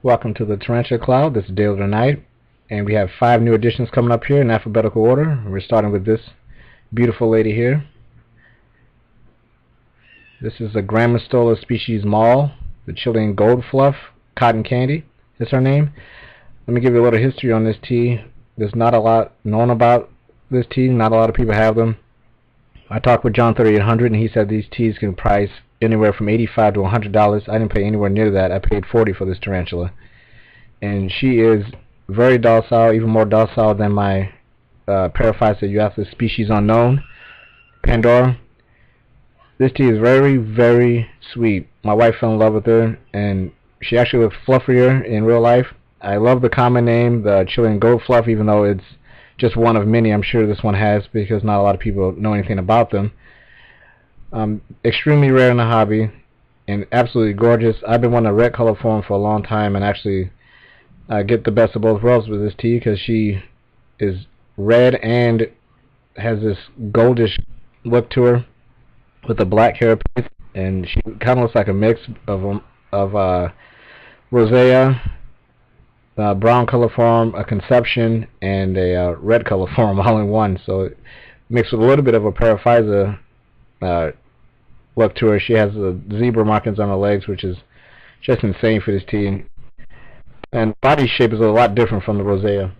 Welcome to the Tarantula Cloud. This is Day or Night, and we have 5 new additions coming up here in alphabetical order. We're starting with this beautiful lady here. This is a Grammostola species Mall, the Chilean Gold Fluff Cotton Candy is her name. Let me give you a little history on this tea. There's not a lot known about this tea. Not a lot of people have them. I talked with John 3800, and he said these teas can price anywhere from $85 to $100. I didn't pay anywhere near that. I paid $40 for this tarantula, and she is very docile, even more docile than my Paraphyta euopsis species unknown, Pandora. This tea is very, very sweet. My wife fell in love with her, and she actually looks fluffier in real life. I love the common name, the Chilean Gold Fluff, even though it's just one of many I'm sure this one has, because not a lot of people know anything about them. Extremely rare in the hobby and absolutely gorgeous. I've been wanting a red color for them for a long time, and actually get the best of both worlds with this tea, because she is red and has this goldish look to her with a black hair piece, and she kind of looks like a mix of rosea, brown color form, a conception, and a red color form all in one. So it mixed with a little bit of a Paraphyta look to her. She has the zebra markings on her legs, which is just insane for this tea. And body shape is a lot different from the rosea.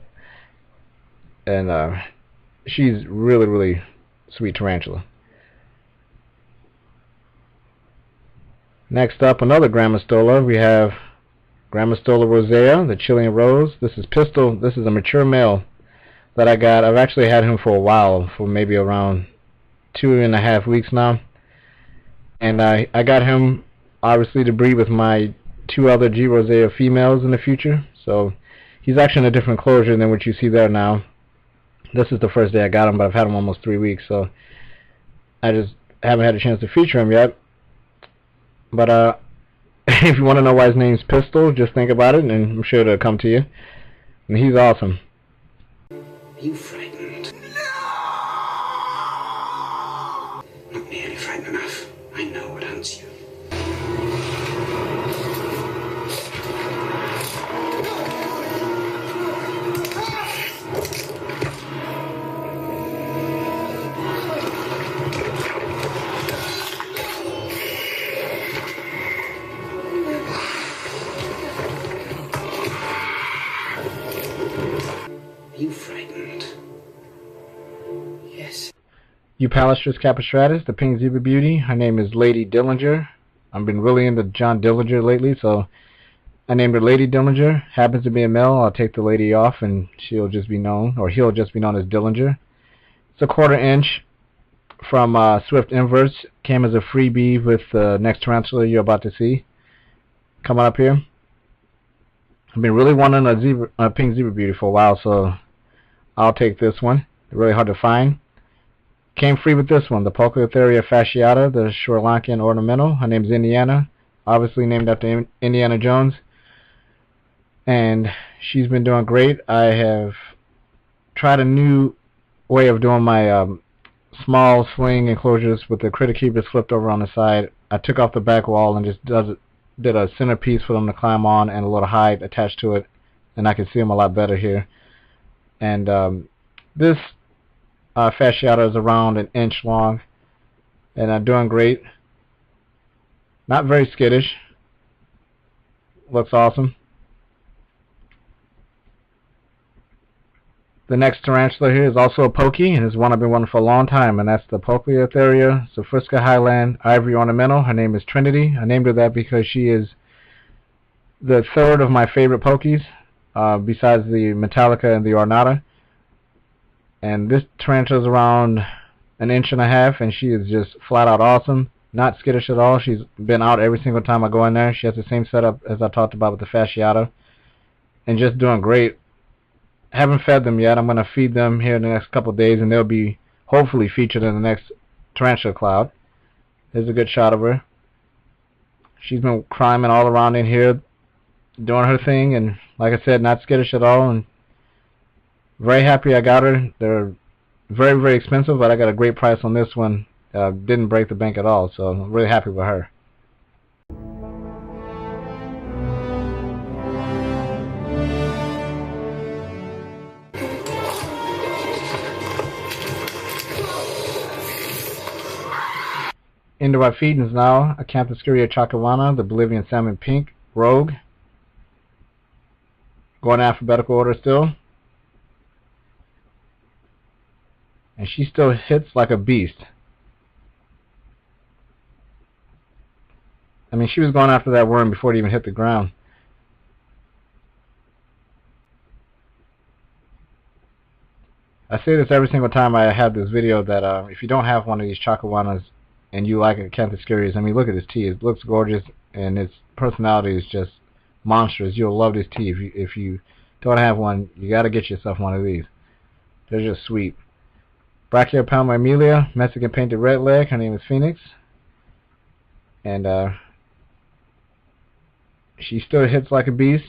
And she's really, really sweet tarantula. Next up, another Grammostola. We have Grammostola rosea, the Chilean rose. This is Pistol. This is a mature male that I got. I've actually had him for a while, for maybe around 2.5 weeks now. And I got him obviously to breed with my 2 other G rosea females in the future. So he's actually in a different closure than what you see there now. This is the first day I got him, but I've had him almost 3 weeks, so I just haven't had a chance to feature him yet. But if you want to know why his name's Pistol, just think about it, and I'm sure it'll come to you. And he's awesome. You frightened? No! Not nearly frightened enough. I know what hunts you. You frightened? Yes. Eupalestris capistratus, the pink zebra beauty. Her name is Lady Dillinger. I've been really into John Dillinger lately, so I named her Lady Dillinger. Happens to be a male. I'll take the lady off, and she'll just be known, or he'll just be known as Dillinger. It's a 1/4 inch from Swift Inverse. Came as a freebie with the next tarantula you're about to see coming up here. I've been really wanting a pink zebra beauty for a while, so I'll take this one. They're really hard to find. Came free with this one, the Poecilotheria fasciata, the Sri Lankan ornamental. Her name's Indiana, obviously named after Indiana Jones. And she's been doing great. I have tried a new way of doing my small sling enclosures with the critter keepers flipped over on the side. I took off the back wall and just did a centerpiece for them to climb on and a little hide attached to it, and I can see them a lot better here. And this fasciata is around 1 inch long, and I'm doing great. Not very skittish. Looks awesome. The next tarantula here is also a pokey, and is one I've been wanting for a long time, and that's the Poecilotheria Sophisca Highland Ivory Ornamental. Her name is Trinity. I named her that because she is the 3rd of my favorite pokies, besides the Metallica and the Ornata. And this tarantula is around 1.5 inches, and she is just flat out awesome. Not skittish at all. She's been out every single time I go in there. She has the same setup as I talked about with the fasciata, and just doing great. Haven't fed them yet. I'm going to feed them here in the next couple of days, and they'll be hopefully featured in the next tarantula cloud. There's a good shot of her. She's been climbing all around in here, doing her thing, and like I said, not skittish at all, and very happy I got her. They're very, very expensive, but I got a great price on this one. Didn't break the bank at all, so I'm really happy with her. Into our feedings now, Acanthus chacawana, the Bolivian salmon pink, rogue. Going in alphabetical order still. And she still hits like a beast. I mean, she was going after that worm before it even hit the ground. I say this every single time I have this video that if you don't have one of these chacawanas and you like Acanthus, I mean, look at this tea. It looks gorgeous and its personality is just monstrous. You'll love this tea. If you don't have one, you got to get yourself one of these. They're just sweet. Brachypelma Emilia, Mexican painted red leg. Her name is Phoenix. And she still hits like a beast.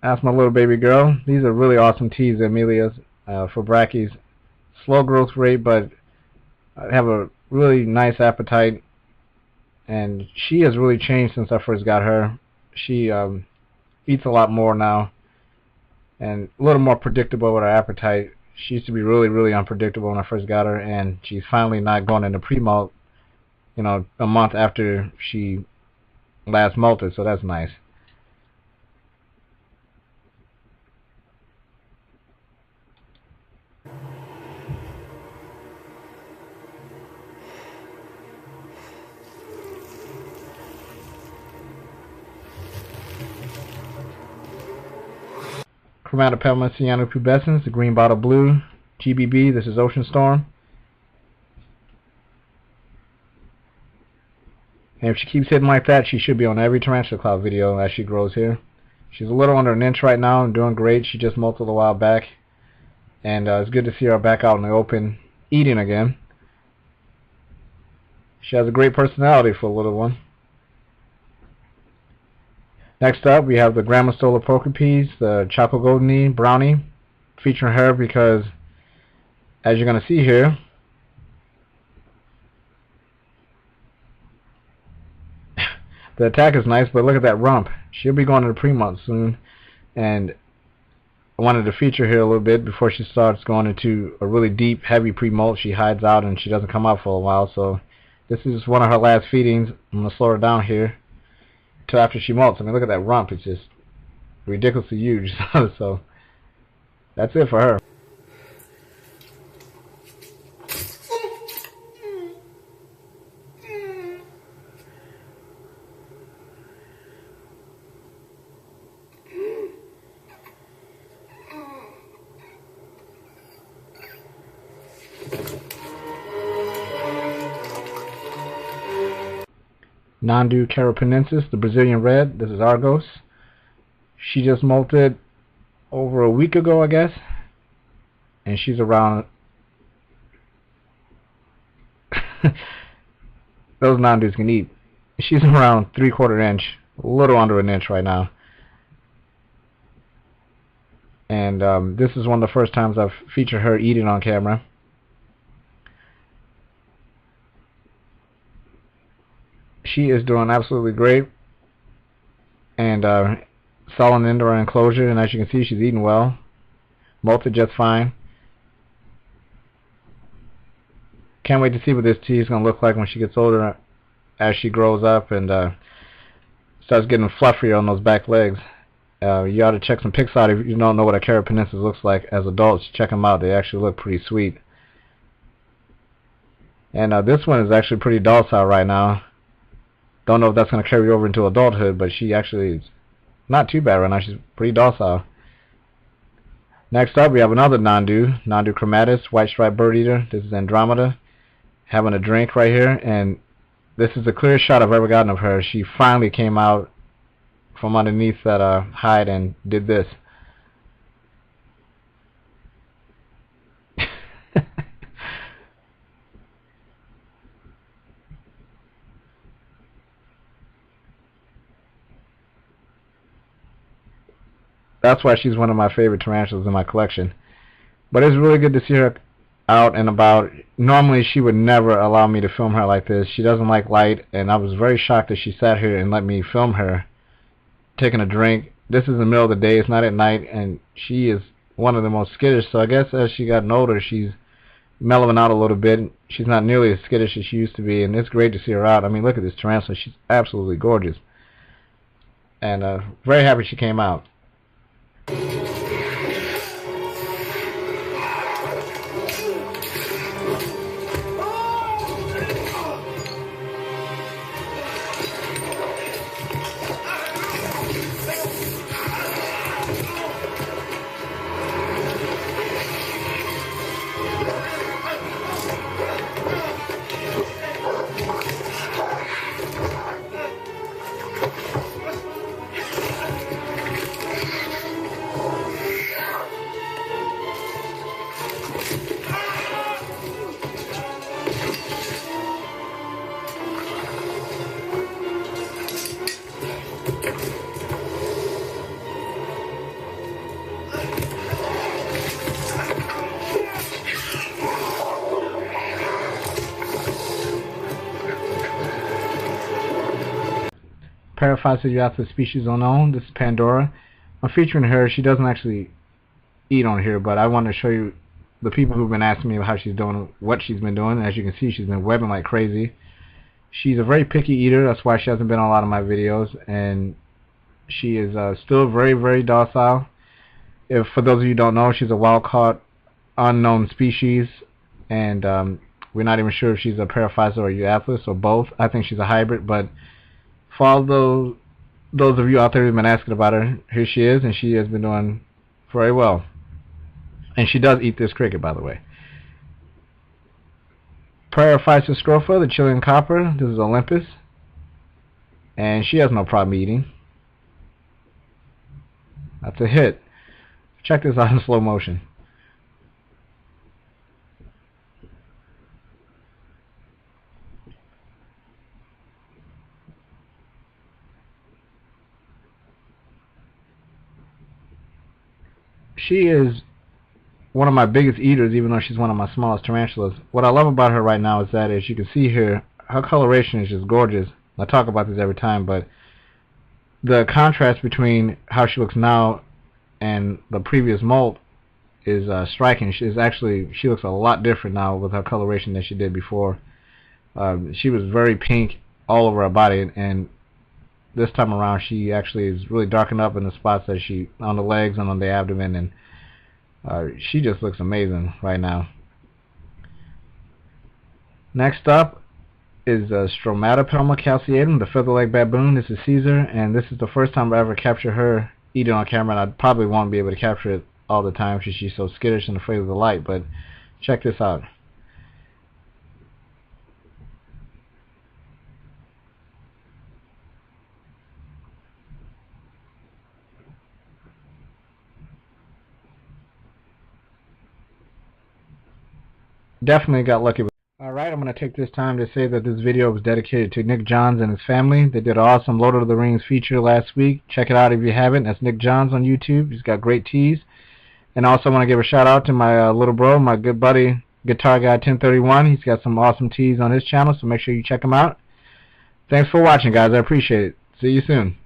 That's my little baby girl. These are really awesome teas, Emilia's, for brackies. Slow growth rate, but have a really nice appetite. And she has really changed since I first got her. She eats a lot more now. And a little more predictable with her appetite. She used to be really, really unpredictable when I first got her. And she's finally not going into pre-molt, you know, a month after she last molted. So that's nice. Chromatopelma cyanopubescens, the green bottle blue, GBB, this is Ocean Storm. And if she keeps hitting like that, she should be on every Tarantula Cloud video as she grows here. She's a little under an inch right now and doing great. She just molted a while back. And it's good to see her back out in the open eating again. She has a great personality for a little one. Next up, we have the Grammostola Porcupes, the Choco Golden Brownie, featuring her because, as you're going to see here, the attack is nice, but look at that rump. She'll be going to the pre-molt soon, and I wanted to feature her a little bit before she starts going into a really deep, heavy pre-molt. She hides out and she doesn't come out for a while, so this is one of her last feedings. I'm going to slow her down here till after she molts. I mean, look at that rump. It's just ridiculously huge. So that's it for her. Nandu Carapoensis, the Brazilian red. This is Argos. She just molted over a week ago, I guess. And she's around... Those Nandus can eat. She's around 3/4 inch, a little under an inch right now. And this is one of the first times I've featured her eating on camera. She is doing absolutely great and settling into her enclosure, and as you can see, she's eating well. Molted just fine. Can't wait to see what this tea is going to look like when she gets older, as she grows up and starts getting fluffier on those back legs. You ought to check some pics out if you don't know what a Carapoensis looks like as adults. Check them out. They actually look pretty sweet. And this one is actually pretty docile right now. Don't know if that's going to carry over into adulthood, but she actually is not too bad right now. She's pretty docile. Next up, we have another Nandu Chromatus, white striped bird eater. This is Andromeda, having a drink right here, and this is the clearest shot I've ever gotten of her. She finally came out from underneath that hide and did this. That's why she's one of my favorite tarantulas in my collection. But it's really good to see her out and about. Normally she would never allow me to film her like this. She doesn't like light, and I was very shocked that she sat here and let me film her taking a drink this is in the middle of the day, it's not at night, and she is one of the most skittish. So I guess as she gotten older, she's mellowing out a little bit. She's not nearly as skittish as she used to be, and it's great to see her out. I mean, look at this tarantula. She's absolutely gorgeous. And very happy she came out. Paraphysis udates species unknown. This is Pandora. I'm featuring her. She doesn't actually eat on here, but I want to show you the people who've been asking me how she's doing, what she's been doing. As you can see, she's been webbing like crazy. She's a very picky eater. That's why she hasn't been on a lot of my videos, and she is still very, very docile. If for those of you who don't know, she's a wild-caught, unknown species, and we're not even sure if she's a paraphysis or a udates or both. I think she's a hybrid, but for all those of you out there who've been asking about her, here she is, and she has been doing very well. And she does eat this cricket, by the way. Paraphysis Scrofa, the Chilean copper. This is Olympus, and she has no problem eating. That's a hit. Check this out in slow motion. She is one of my biggest eaters, even though she's one of my smallest tarantulas. What I love about her right now is that, as you can see here, her coloration is just gorgeous. I talk about this every time, but the contrast between how she looks now and the previous molt is striking. She looks a lot different now with her coloration than she did before. She was very pink all over her body, and this time around she actually is really darkened up in the spots that she on the legs and on the abdomen, and she just looks amazing right now. Next up is Stromatopelma calceatum, the feather-leg baboon. This is Caesar, and this is the first time I ever captured her eating on camera, and I probably won't be able to capture it all the time because she's so skittish and afraid of the light, but check this out. Definitely got lucky with. Alright, I'm going to take this time to say that this video was dedicated to Nick Johns and his family. They did an awesome Lord of the Rings feature last week. Check it out if you haven't. That's Nick Johns on YouTube. He's got great teas. And also I want to give a shout out to my little bro, my good buddy, Guitar Guy 1031. He's got some awesome teas on his channel, so make sure you check him out. Thanks for watching, guys. I appreciate it. See you soon.